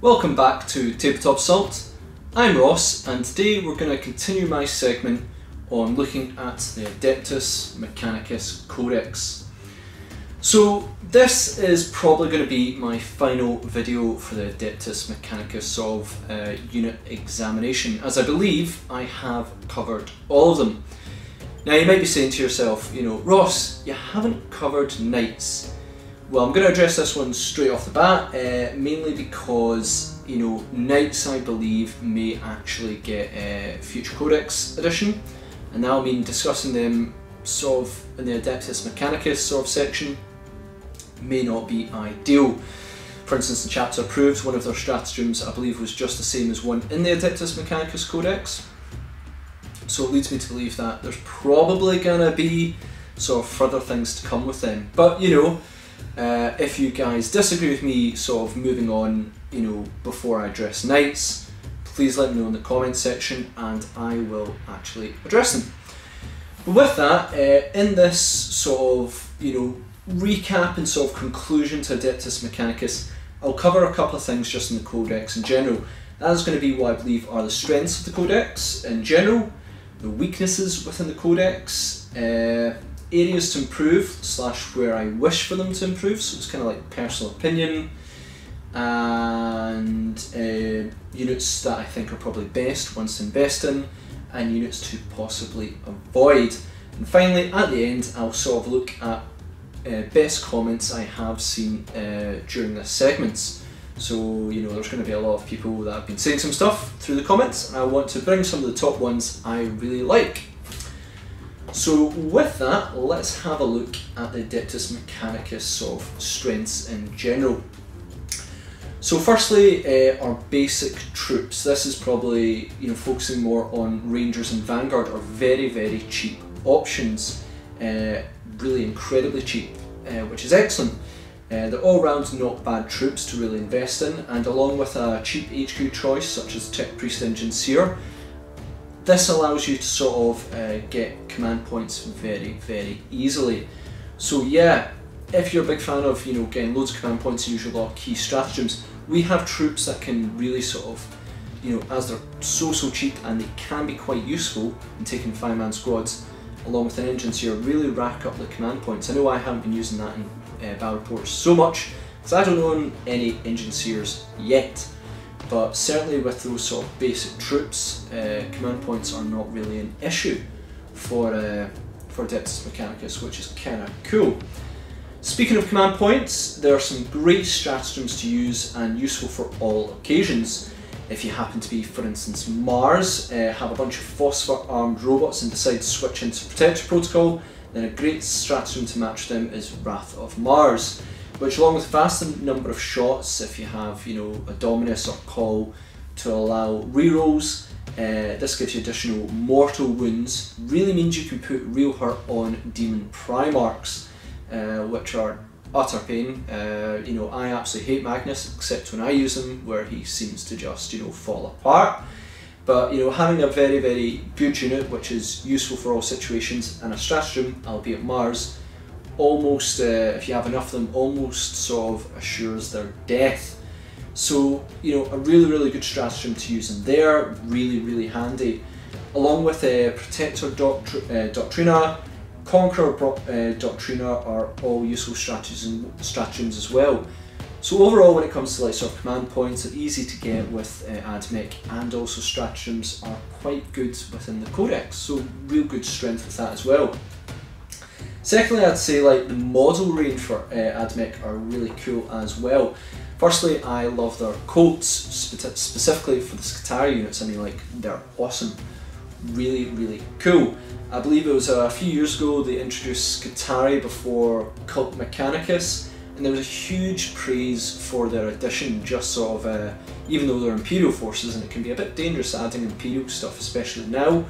Welcome back to Tabletop Salt. I'm Ross, and today we're going to continue my segment on looking at the Adeptus Mechanicus codex. So this is probably going to be my final video for the Adeptus Mechanicus unit examination, as I believe I have covered all of them. Now you might be saying to yourself, Ross, you haven't covered knights. Well, I'm going to address this one straight off the bat, mainly because, knights I believe may actually get a future codex edition, and that'll mean discussing them in the Adeptus Mechanicus section may not be ideal. For instance, in Chapter Approved, one of their stratagems I believe was just the same as one in the Adeptus Mechanicus codex, so it leads me to believe that there's probably going to be further things to come with them. But if you guys disagree with me moving on, before I address knights, please let me know in the comments section and I will actually address them. But with that, in this recap and conclusion to Adeptus Mechanicus, I'll cover a couple of things just in the codex in general. That is going to be what I believe are the strengths of the codex in general, the weaknesses within the codex, areas to improve / where I wish for them to improve, so it's kind of like personal opinion, and units that I think are probably best ones to invest in, and units to possibly avoid. And finally, at the end, I'll look at best comments I have seen during this segment. So there's going to be a lot of people that have been saying some stuff through the comments, and I want to bring some of the top ones I really like. So with that, let's have a look at the Adeptus Mechanicus strengths in general. So firstly, our basic troops. This is probably focusing more on Rangers and Vanguard, are very, very cheap options, really incredibly cheap, which is excellent. They're all round not bad troops to really invest in, and along with a cheap HQ choice such as Tech Priest Engine Seer, this allows you to get command points very, very easily. So yeah, if you're a big fan of getting loads of command points and using a lot of key stratagems, we have troops that can really as they're so cheap and they can be quite useful in taking 5-man squads, along with an engine seer, really rack up the command points. I know I haven't been using that in battle reports so much because I don't own any engine seers yet. But certainly with those basic troops, command points are not really an issue for Adeptus Mechanicus, which is kind of cool. Speaking of command points, there are some great stratagems to use and useful for all occasions. If you happen to be, for instance, Mars, have a bunch of phosphor armed robots and decide to switch into Protector Protocol, then a great stratagem to match them is Wrath of Mars, which, along with a vast number of shots, if you have a Dominus or Call to allow rerolls, this gives you additional mortal wounds, really means you can put real hurt on Demon Primarchs, which are utter pain. I absolutely hate Magnus, except when I use him, where he seems to just fall apart. But having a very, very good unit which is useful for all situations, and a stratagem, albeit Mars, almost, if you have enough of them, almost assures their death. So a really, really good stratagem to use in there, really, really handy. Along with Protector Doctrina, Conqueror Doctrina are all useful stratagems as well. So overall, when it comes to command points, they're easy to get with AdMech, and also stratagems are quite good within the codex, so real good strength with that as well. Secondly, I'd say the model range for AdMech are really cool as well. Firstly, I love their coats, specifically for the Scutari units. I mean, they're awesome, really, really cool. I believe it was a few years ago they introduced Scutari before Cult Mechanicus, and there was a huge praise for their addition, just even though they're Imperial forces and it can be a bit dangerous adding Imperial stuff, especially now.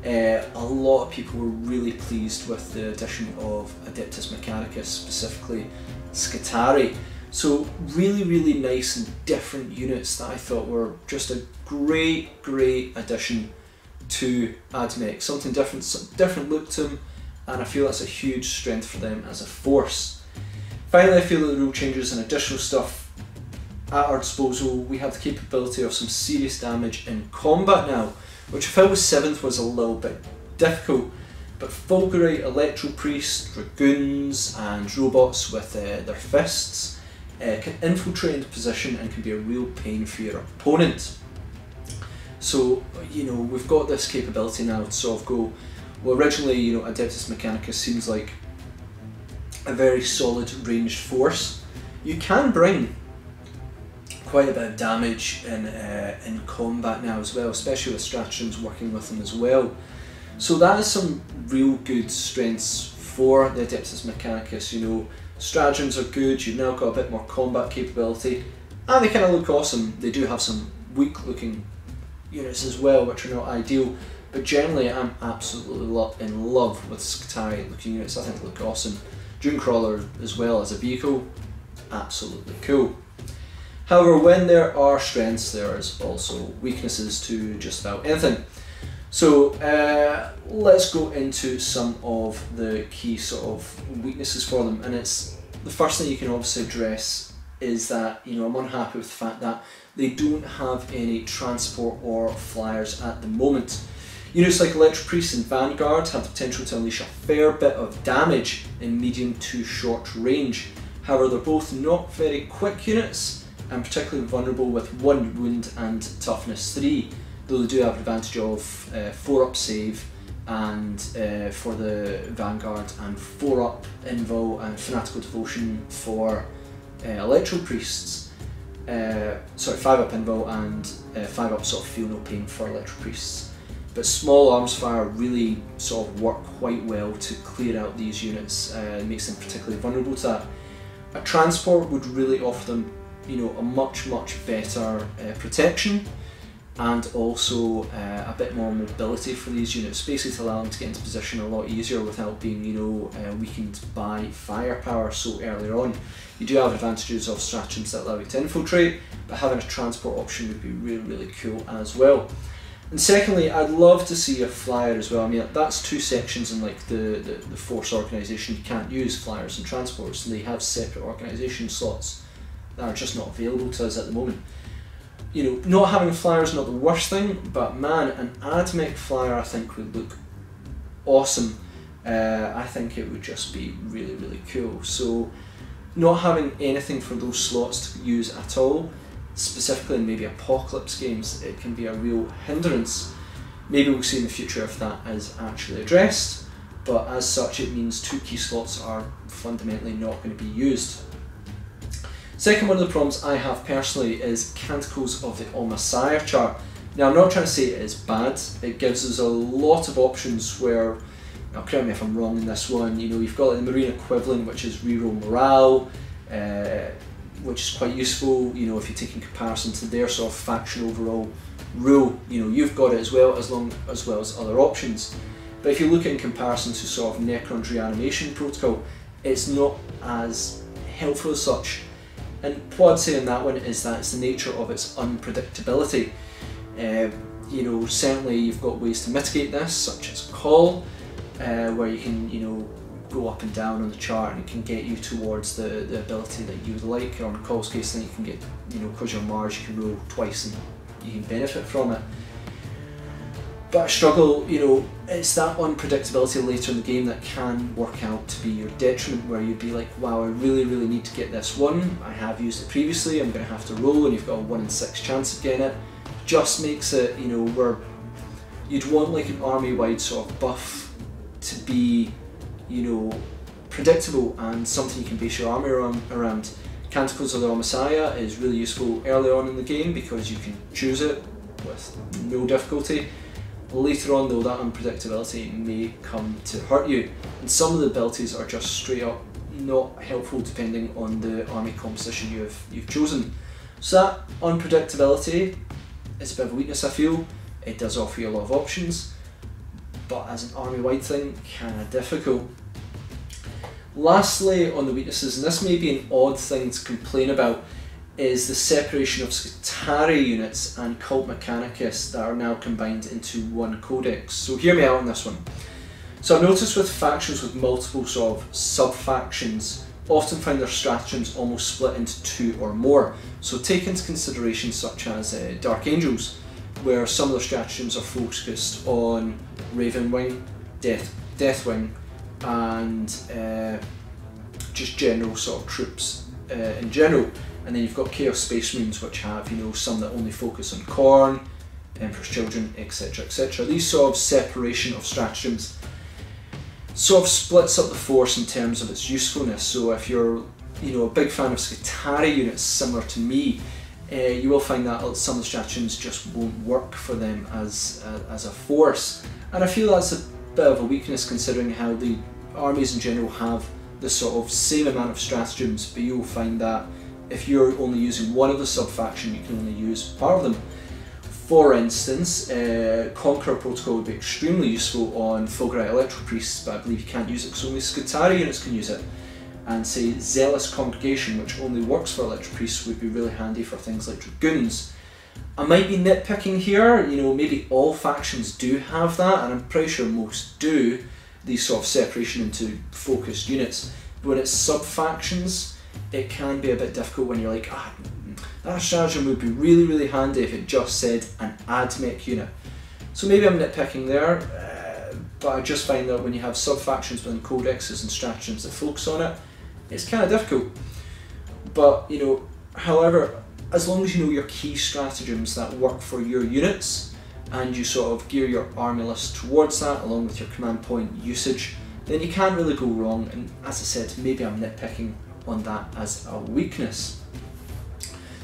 A lot of people were really pleased with the addition of Adeptus Mechanicus, specifically Scutari. So really, really nice and different units that I thought were just a great addition to AdMech. Something different look to them, and I feel that's a huge strength for them as a force. Finally, I feel that the rule changes and additional stuff at our disposal, we have the capability of some serious damage in combat now, which I felt with 7th was a little bit difficult. But Fulgurite, Electro Priest, Dragoons and robots with their fists can infiltrate into position and can be a real pain for your opponent. So, you know, we've got this capability now to sort of go, well, originally, you know, Adeptus Mechanicus seems like a very solid ranged force. You can bring quite a bit of damage in combat now as well, especially with stratagems working with them as well. So that is some real good strengths for the Adeptus Mechanicus. You know, stratagems are good, you've now got a bit more combat capability, and they kind of look awesome. They do have some weak looking units as well, which are not ideal, but generally I'm absolutely in love with Skitarii looking units. I think they look awesome. Dunecrawler as well as a vehicle, absolutely cool. However, when there are strengths, there is also weaknesses to just about anything. So let's go into some of the key sort of weaknesses for them, and it's the first thing you can obviously address is that, you know, I'm unhappy with the fact that they don't have any transport or flyers at the moment. Units like Electro Priest and Vanguard have the potential to unleash a fair bit of damage in medium to short range. However, they're both not very quick units and particularly vulnerable with 1 wound and toughness 3. Though they do have an advantage of 4-up save and for the Vanguard, and 4-up Invul and Fanatical Devotion for Electro Priests. Sorry, 5-up Invul and 5-up sort of Feel No Pain for Electro Priests. But small arms fire really sort of work quite well to clear out these units. It makes them particularly vulnerable to that. A transport would really offer them, you know, a much better protection, and also a bit more mobility for these units, basically to allow them to get into position a lot easier without being, you know, weakened by firepower so earlier on. You do have advantages of stratagems that allow you to infiltrate, but having a transport option would be really cool as well. And secondly, I'd love to see a flyer as well. I mean, that's 2 sections in like the force organisation. You can't use flyers and transports, and they have separate organisation slots that are just not available to us at the moment. You know, not having a flyer is not the worst thing, but man, an Admech flyer I think would look awesome. I think it would just be really cool. So not having anything for those slots to use at all, specifically in maybe Apocalypse games, it can be a real hindrance. Maybe we'll see in the future if that is actually addressed, but as such it means 2 key slots are fundamentally not going to be used. Second one of the problems I have personally is Canticles of the All-Messiah chart. Now, I'm not trying to say it is bad. It gives us a lot of options where, now correct me if I'm wrong in this one, you know, you've got the Marine equivalent, which is reroll morale, which is quite useful, you know, if you take in comparison to their sort of faction overall rule, you know, you've got it as well as other options. But if you look at in comparison to sort of Necron's reanimation protocol, it's not as helpful as such. And what I'd say in that one is that it's the nature of its unpredictability. You know, certainly you've got ways to mitigate this, such as call, where you can, you know, go up and down on the chart and it can get you towards the ability that you would like. Or in call's case, then you can get, you know, because you're Mars, you can roll twice and you can benefit from it. But I struggle, you know, it's that unpredictability later in the game that can work out to be your detriment, where you'd be like, wow, I really need to get this one. I have used it previously, I'm going to have to roll, and you've got a 1 in 6 chance of getting it. Just makes it, you know, where you'd want like an army-wide sort of buff to be, you know, predictable and something you can base your army around. Canticles of the All-Messiah is really useful early on in the game because you can choose it with no difficulty. Later on though, that unpredictability may come to hurt you, and some of the abilities are just straight up not helpful depending on the army composition you've chosen. So that unpredictability is a bit of a weakness, I feel. It does offer you a lot of options, but as an army-wide thing, kind of difficult. Lastly, on the weaknesses, and this may be an odd thing to complain about, is the separation of Skitarii units and Cult Mechanicus that are now combined into one codex. So hear me out on this one. So I've noticed with factions with multiple sort of sub-factions, often find their stratagems almost split into two or more. So take into consideration such as Dark Angels, where some of their stratagems are focused on Raven Wing, Deathwing, and just general sort of troops in general. And then you've got Chaos Space Marines, which have, you know, some that only focus on Khorne, Emperor's Children, etc, etc. These sort of separation of stratagems sort of splits up the force in terms of its usefulness. So if you're, you know, a big fan of Scutari units similar to me, you will find that some of the stratagems just won't work for them as a force. And I feel that's a bit of a weakness considering how the armies in general have the sort of same amount of stratagems, but you'll find that if you're only using one of the sub-faction, you can only use part of them. For instance, Conqueror Protocol would be extremely useful on Fulgurite Electro Priests, but I believe you can't use it because only Scutari units can use it. And say Zealous Congregation, which only works for Electro Priests, would be really handy for things like Dragoons. I might be nitpicking here, you know, maybe all factions do have that, and I'm pretty sure most do, these sort of separation into focused units. But when it's sub-factions, it can be a bit difficult when you're like, that stratagem would be really, really handy if it just said an AdMech unit. So maybe I'm nitpicking there, but I just find that when you have sub-factions within codexes and stratagems that focus on it, it's kind of difficult. But, you know, however, as long as you know your key stratagems that work for your units, and you sort of gear your army list towards that along with your command point usage, then you can't really go wrong. And as I said, maybe I'm nitpicking on that as a weakness.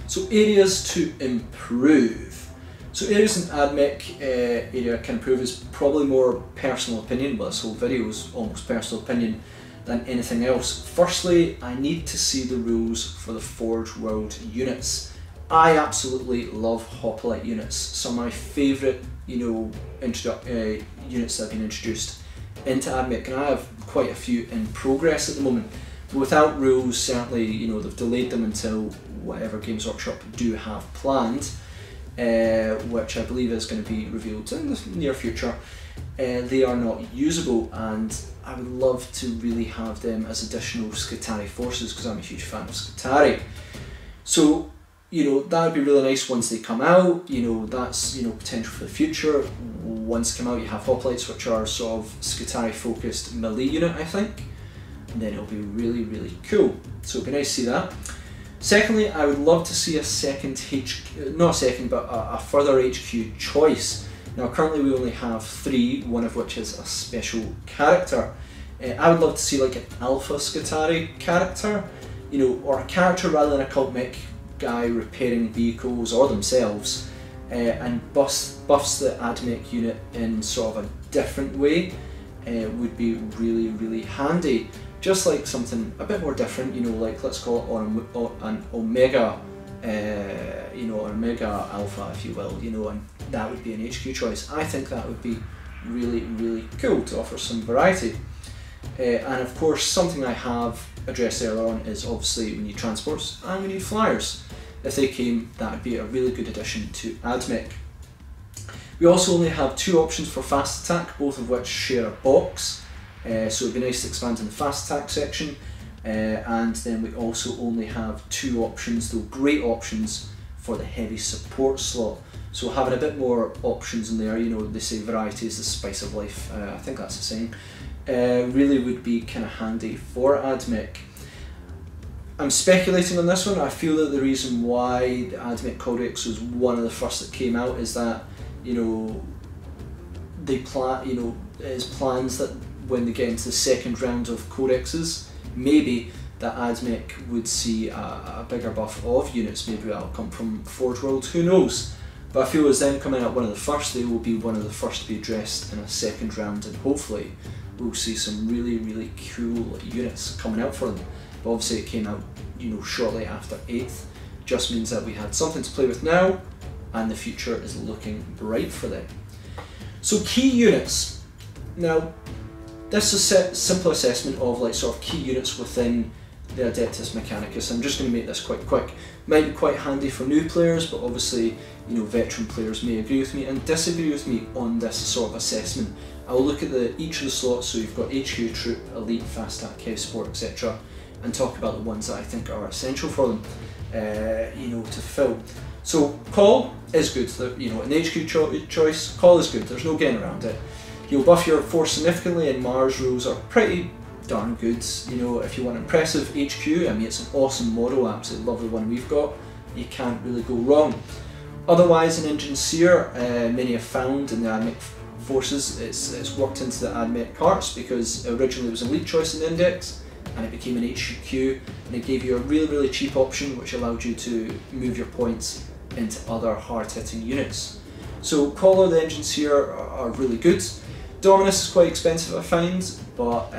So areas to improve. So areas in AdMech area can improve is probably more personal opinion, but this whole video is almost personal opinion than anything else. Firstly, I need to see the rules for the Forge World units. I absolutely love Hoplite units. Some of my favourite, you know, units that have been introduced into AdMech, and I have quite a few in progress at the moment. But without rules, certainly, you know, they've delayed them until whatever Games Workshop do have planned, which I believe is going to be revealed in the near future. They are not usable, and I would love to really have them as additional Scutari forces because I'm a huge fan of Scutari. So, you know, that would be really nice once they come out. You know, that's, you know, potential for the future. Once they come out, you have Hoplites, which are sort of Scutari focused melee unit, I think, and then it'll be really, really cool. So it'd be nice to see that. Secondly, I would love to see a second not a second, but a further HQ choice. Now currently we only have 3, one of which is a special character. I would love to see like an alpha Scutari character, you know, or a character rather than a cult mech guy repairing vehicles or themselves, and buffs the AdMech unit in sort of a different way would be really, really handy. Just like something a bit more different, you know, like let's call it an Omega, you know, an Omega Alpha, if you will, you know, and that would be an HQ choice. I think that would be really, really cool to offer some variety. And of course, something I have addressed earlier on is obviously we need transports and we need flyers. If they came, that would be a really good addition to AdMech. We also only have 2 options for fast attack, both of which share a box. So it'd be nice to expand in the fast attack section, and then we also only have 2 options, though great options, for the heavy support slot. So having a bit more options in there, you know, they say variety is the spice of life, I think that's the saying, really would be kind of handy for AdMech. I'm speculating on this one. I feel that the reason why the AdMech Codex was one of the first that came out is that, you know, they it's plans that when they get into the second round of codexes, maybe that AdMech would see a bigger buff of units. Maybe that'll come from Forge World, who knows? But I feel as them coming out one of the first, they will be one of the first to be addressed in a second round, and hopefully we'll see some really, really cool units coming out for them. But obviously it came out, you know, shortly after 8th, just means that we had something to play with now, and the future is looking bright for them. So key units. Now, this is a simple assessment of like sort of key units within the Adeptus Mechanicus. I'm just going to make this quite quick. Might be quite handy for new players, but obviously, you know, veteran players may agree with me and disagree with me on this sort of assessment. I'll look at each of the slots. So you've got HQ, Troop, Elite, Fast Attack, Heavy Support, etc. and talk about the ones that I think are essential for them, to fill. So Call is good. An HQ choice, Call is good. There's no getting around it. He'll buff your force significantly, and Mars rules are pretty darn good. If you want impressive HQ, I mean, it's an awesome model, absolutely lovely one we've got. You can't really go wrong. Otherwise, an Engine Seer, many have found in the Admech forces, it's worked into the Admech carts because originally it was an elite choice in the Index, and it became an HQ, and it gave you a really, really cheap option which allowed you to move your points into other hard-hitting units. So Caller, the Engine Seer are really good. Dominus is quite expensive, I find, but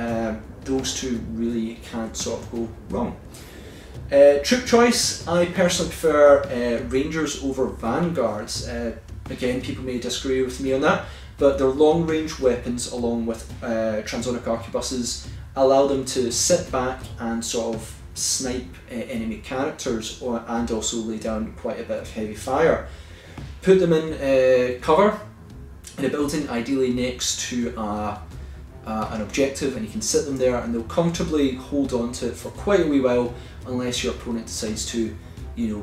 those two really can't sort of go wrong. Troop choice, I personally prefer Rangers over Vanguards. Again, people may disagree with me on that, but their long-range weapons along with transonic arquebuses allow them to sit back and sort of snipe enemy characters and also lay down quite a bit of heavy fire. Put them in cover in a building, ideally next to an objective, and you can sit them there and they'll comfortably hold on to it for quite a wee while unless your opponent decides to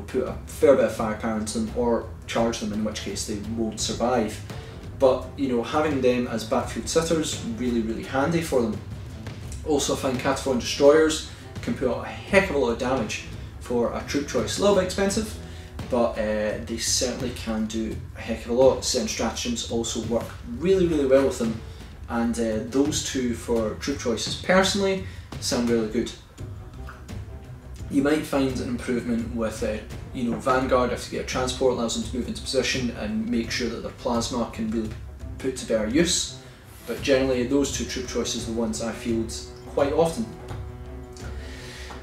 put a fair bit of firepower into them or charge them, in which case they won't survive. But having them as backfield sitters, really, really handy for them. Also, I find Catapult Destroyers can put out a heck of a lot of damage for a troop choice. A little bit expensive, but they certainly can do a heck of a lot. Certain stratagems also work really, really well with them, and those two for troop choices personally sound really good. You might find an improvement with Vanguard if you get a transport, allows them to move into position and make sure that their plasma can really put to better use. But generally, those two troop choices are the ones I field quite often.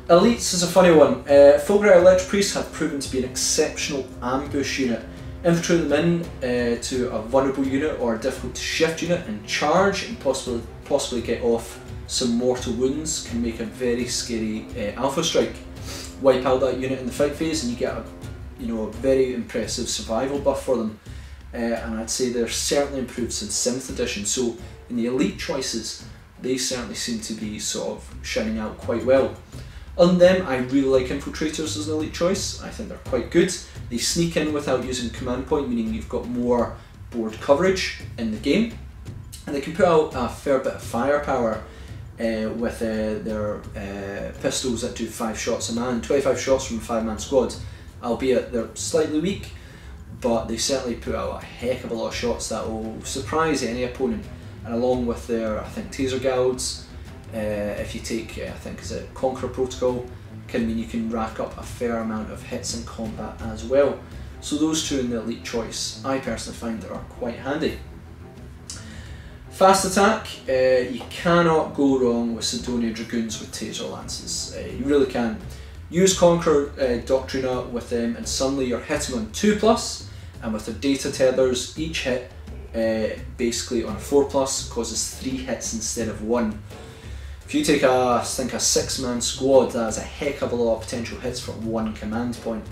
Elites is a funny one. Fulgrim Electric Priests have proven to be an exceptional ambush unit. Infiltrate them in to a vulnerable unit or a difficult to shift unit and charge and possibly get off some mortal wounds can make a very scary alpha strike. Wipe out that unit in the fight phase and you get a very impressive survival buff for them. And I'd say they're certainly improved since 7th edition. So in the elite choices, they certainly seem to be sort of shining out quite well. On them, I really like Infiltrators as an elite choice. I think they're quite good. They sneak in without using command point, meaning you've got more board coverage in the game. And they can put out a fair bit of firepower with their pistols that do 5 shots a man, 25 shots from a 5-man squad. Albeit they're slightly weak, but they certainly put out a heck of a lot of shots that will surprise any opponent. And along with their, I think, Taser Gouds, if you take, I think, is it Conqueror Protocol, can mean you can rack up a fair amount of hits in combat as well. So those two in the elite choice, I personally find are quite handy. Fast attack, you cannot go wrong with Sidonia Dragoons with Taser Lances. You really can. Use Conqueror Doctrina with them and suddenly you're hitting on 2+, and with their data tethers, each hit basically on a 4+ causes 3 hits instead of 1. If you take I think a 6-man squad, that has a heck of a lot of potential hits for 1 command point.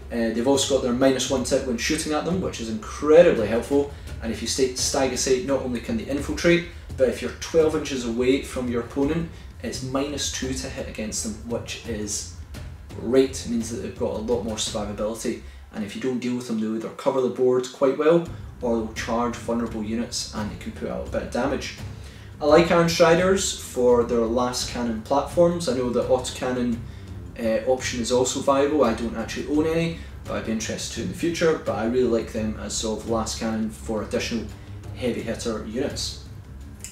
They've also got their -1 tip when shooting at them, which is incredibly helpful. And if you stagger sight, not only can they infiltrate, but if you're 12 inches away from your opponent, it's -2 to hit against them, which is great. It means that they've got a lot more survivability. And if you don't deal with them, they'll either cover the board quite well, or they'll charge vulnerable units and they can put out a bit of damage. I like Iron Striders for their last cannon platforms. I know the autocannon option is also viable. I don't actually own any, but I'd be interested to in the future. But I really like them as sort of last cannon for additional heavy hitter units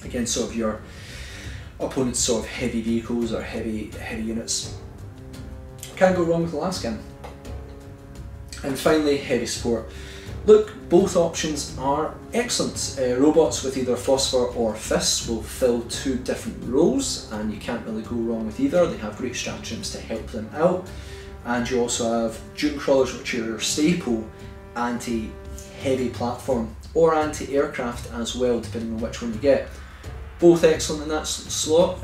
against sort of your opponent's sort of heavy vehicles or heavy units. Can't go wrong with the last cannon. And finally, heavy support. Look, both options are excellent. Robots with either Phosphor or Fists will fill 2 different roles, and you can't really go wrong with either. They have great stratagems to help them out. And you also have Dune Crawlers, which are your staple anti-heavy platform, or anti-aircraft as well, depending on which one you get. Both excellent in that slot.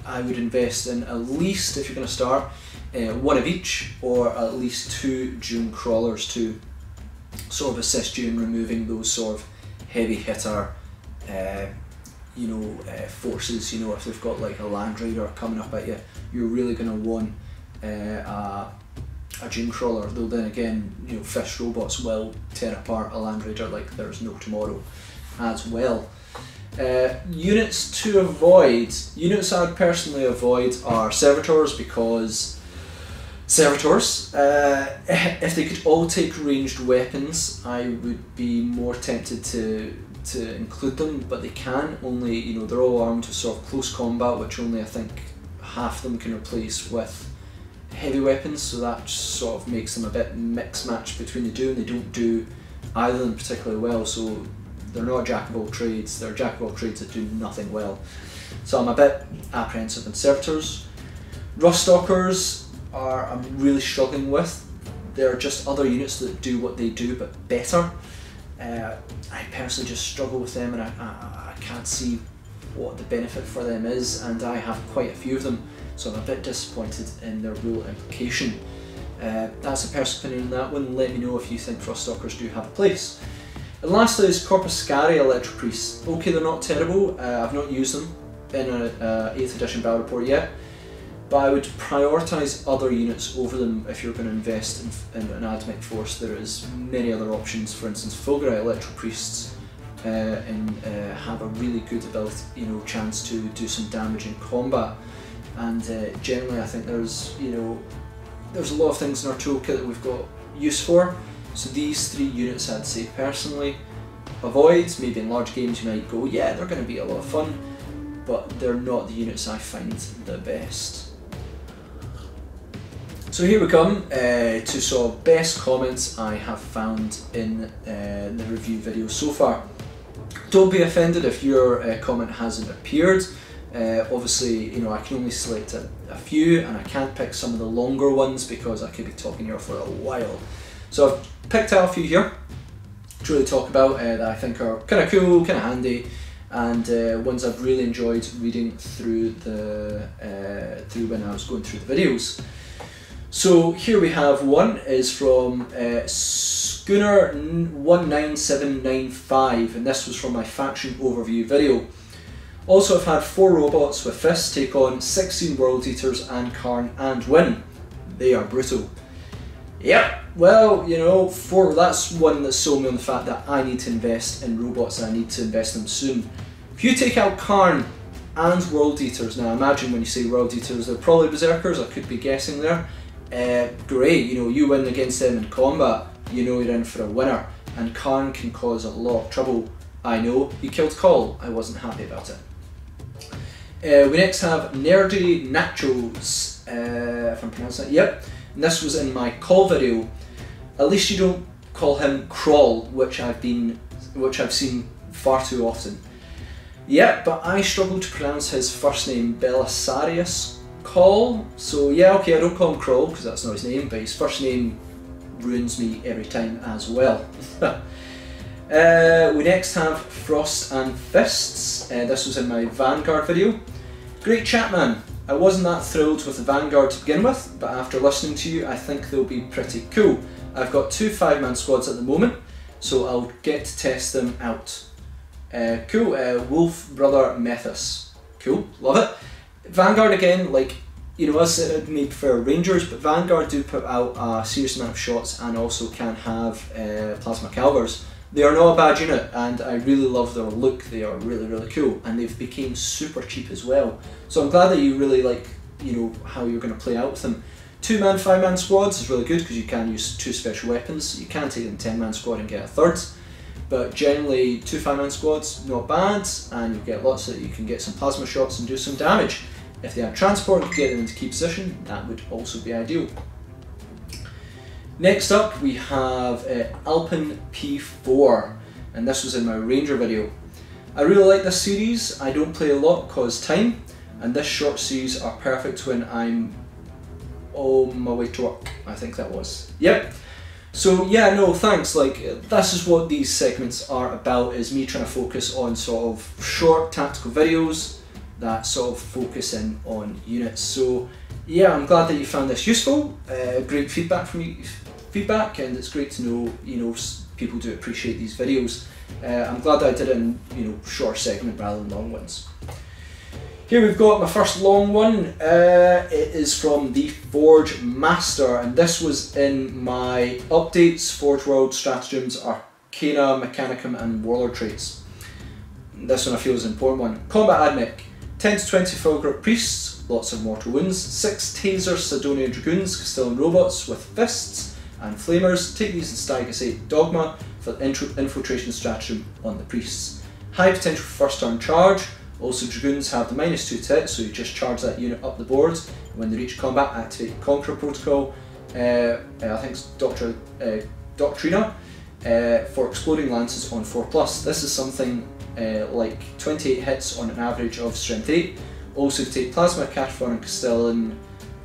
I would invest in at least, if you're going to start, 1 of each, or at least 2 Dune Crawlers to sort of assist you in removing those sort of heavy hitter forces. If they've got like a Land Raider coming up at you, you're really going to want a Dune Crawler, though then again, fish robots will tear apart a Land Raider like there's no tomorrow as well. Units to avoid. Units I would personally avoid are servitors, because servitors, if they could all take ranged weapons, I would be more tempted to include them, but they can only, they're all armed with sort of close combat, which only I think half of them can replace with heavy weapons, so that just sort of makes them a bit mix match between the two, and they don't do either of them particularly well, so they're not jack of all trades, they're jack of all trades that do nothing well. So I'm a bit apprehensive on servitors. Ruststalkers I'm really struggling with. They're just other units that do what they do but better. I personally just struggle with them, and I can't see what the benefit for them is, and I have quite a few of them, so I'm a bit disappointed in their rule implication. That's a personal opinion on that one. Let me know if you think Ruststalkers do have a place. And lastly is Corpuscari Electro Priests. Okay, they're not terrible. I've not used them in an 8th edition battle report yet, but I would prioritise other units over them if you're going to invest in an Admech force. There is many other options. For instance, Fulgurite Electro Priests have a really good ability, chance to do some damage in combat. And generally, I think there's a lot of things in our toolkit that we've got use for. So these 3 units, I'd say personally, avoid. Maybe in large games you might go, yeah, they're going to be a lot of fun, but they're not the units I find the best. So here we come to sort of best comments I have found in the review video so far. Don't be offended if your comment hasn't appeared. Obviously, I can only select a few, and I can't pick some of the longer ones because I could be talking here for a while. So I've picked out a few here to really talk about that I think are kind of cool, kind of handy, and ones I've really enjoyed reading through through when I was going through the videos. So here we have one is from Schooner 19795, and this was from my faction overview video. Also, I've had 4 robots with fists take on 16 World Eaters and Karn and win. They are brutal. Yep, well, that's one that sold me on the fact that I need to invest in robots, and I need to invest in them soon. If you take out Karn and World Eaters, now imagine when you say World Eaters, they're probably Berserkers, I could be guessing there. Great, you win against them in combat, you're in for a winner, and Karn can cause a lot of trouble. I know, he killed Call, I wasn't happy about it. We next have Nerdy Nachos, if I'm pronouncing it, yep, and this was in my Call video. At least you don't call him Crawl, which I've seen far too often. Yeah, but I struggle to pronounce his first name, Belisarius Call, so yeah, okay, I don't call him Crawl because that's not his name, but his first name ruins me every time as well. We next have Frost and Fists. This was in my Vanguard video. Great chat, man. I wasn't that thrilled with the Vanguard to begin with, but after listening to you, I think they'll be pretty cool. I've got 2 5-man squads at the moment, so I'll get to test them out. Cool. Wolf Brother Methus. Cool, love it. Vanguard again, like, as I may prefer Rangers, but Vanguard do put out a serious amount of shots and also can have Plasma Calvers. They are not a bad unit, and I really love their look. They are really, really cool, and they've become super cheap as well. So I'm glad that you really like, how you're going to play out with them. 2-man, 5-man squads is really good because you can use 2 special weapons. You can take them 10-man squad and get a 3rd, but generally 2 5-man squads, not bad, and you get lots of, you can get some plasma shots and do some damage. If they had transport and could get them into key position, that would also be ideal. Next up we have Alpine P4, and this was in my Ranger video. I really like this series. I don't play a lot cause time, and this short series are perfect when I'm on my way to work, I think that was. Yep. So yeah, no thanks, like this is what these segments are about, is me trying to focus on sort of short tactical videos that sort of focus in on units. So yeah, I'm glad that you found this useful. Great feedback from you, and it's great to know, people do appreciate these videos. I'm glad that I did it in shorter segment rather than long ones. Here we've got my first long one. It is from the Forge Master, and this was in my updates: Forge World, Stratagems, Arcana, Mechanicum, and Warlord traits. This one I feel is an important one. Combat Admech: 10 to 20 full grip priests, lots of mortal wounds, 6 Taser Sidonian Dragoons, Castilian robots with fists and flamers. Take these in Stygus 8 Dogma for the infiltration stratagem on the priests. High potential for first turn charge. Also, Dragoons have the -2 to hit, so you just charge that unit up the board. When they reach combat, activate Conqueror Protocol. I think it's Doctrina for exploding lances on 4+. This is something like 28 hits on an average of strength 8. Also, take Plasma, Cataphon, and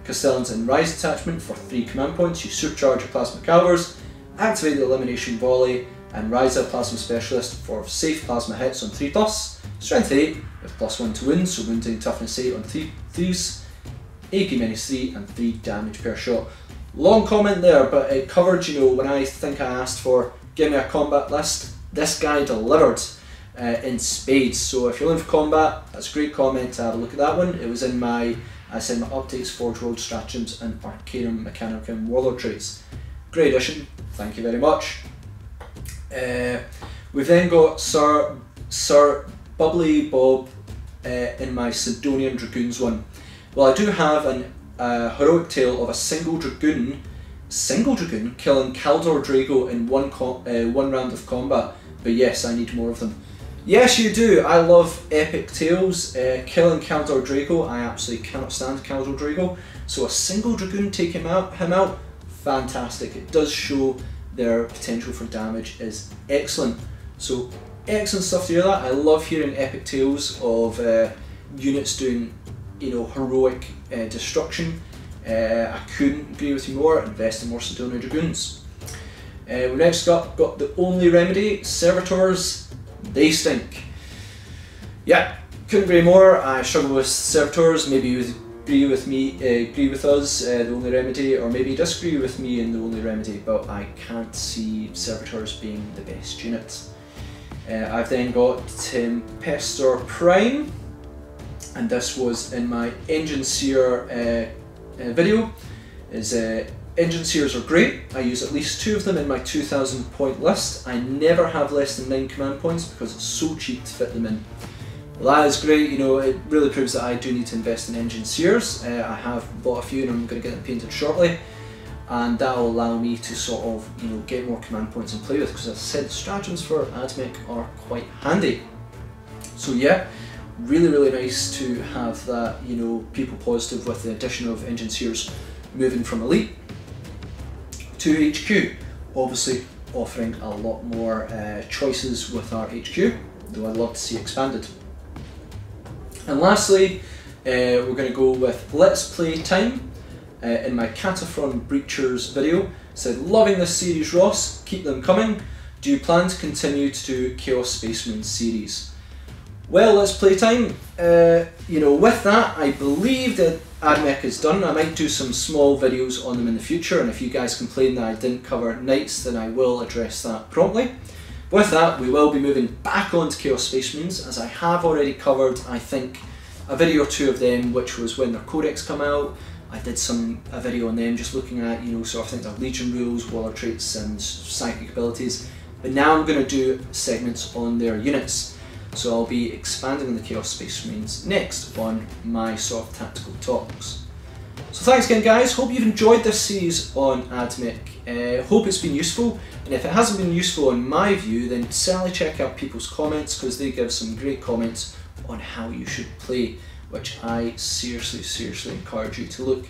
Castellans and Rise attachment for 3 command points. You supercharge your Plasma Calvers, activate the Elimination Volley, and rise a Plasma Specialist for safe Plasma hits on 3+. Strength 8 with +1 to wound, so wounding toughness 8 on 3s, AK menace 3, and 3 damage per shot. Long comment there, but it covered, when I think I asked for give me a combat list, this guy delivered in spades. So if you're looking for combat, that's a great comment to have a look at that one. It was in my, I said, my updates: Forge World, Stratagems, and Arcanum, Mechanicum, and Warlord traits. Great addition, thank you very much. We've then got Sir Bubbly Bob in my Sidonian Dragoons one. Well, I do have a heroic tale of a single dragoon killing Kaldor Drago in one round of combat. But yes, I need more of them. Yes, you do. I love epic tales. Killing Kaldor Drago, I absolutely cannot stand Kaldor Drago. So a single dragoon taking him out, fantastic. It does show their potential for damage is excellent. So excellent stuff to hear that. I love hearing epic tales of units doing, heroic destruction. I couldn't agree with you more. Invest in more Sidonian Dragoons. We next got the only remedy: Servitors. They stink. Yeah, couldn't agree more. I struggle with Servitors. Maybe you agree with us, the only remedy, or maybe disagree with me in the only remedy, but I can't see Servitors being the best unit. I've then got Tempestor Prime, and this was in my Engine Seer video. Engine Seers are great. I use at least 2 of them in my 2,000 point list. I never have less than 9 command points because it's so cheap to fit them in. Well, that is great. It really proves that I do need to invest in Engine Seers. I have bought a few and I'm going to get them painted shortly, and that will allow me to sort of get more command points and play with, because as I said, the stratagems for Admech are quite handy. So yeah, really nice to have that people positive with the addition of Engine Seers moving from Elite to HQ, obviously offering a lot more choices with our HQ, though I'd love to see expanded. And lastly, we're going to go with Let's Play Time. In my Cataphron Breachers video, it said, loving this series, Ross, keep them coming. Do you plan to continue to do Chaos Space Marine series? Well, Let's Play Time, with that, I believe that Admech is done. I might do some small videos on them in the future, and if you guys complain that I didn't cover Knights, then I will address that promptly. With that, we will be moving back onto Chaos Space Marines, as I have already covered, I think, a video or 2 of them, which was when their codex come out. I did a video on them, just looking at, sort of things like Legion rules, Warlord traits, and psychic abilities. But now I'm going to do segments on their units. So I'll be expanding on the Chaos Space Marines next on my sort of tactical talks. So thanks again, guys. Hope you've enjoyed this series on Admech. Hope it's been useful, and if it hasn't been useful in my view, then certainly check out people's comments, because they give some great comments on how you should play, which I seriously encourage you to look.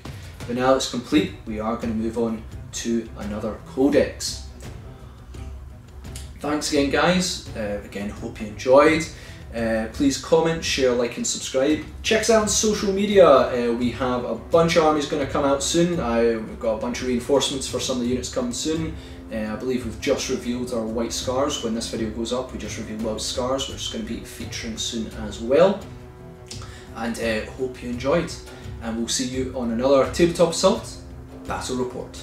But now it's complete, we are going to move on to another codex. Thanks again, guys. Again, hope you enjoyed. Please comment, share, like and subscribe. Check us out on social media. We have a bunch of armies going to come out soon. We've got a bunch of reinforcements for some of the units coming soon. I believe we've just revealed our White Scars. When this video goes up, we just revealed White Scars, which is going to be featuring soon as well. And hope you enjoyed. And we'll see you on another Tabletop Assault Battle Report.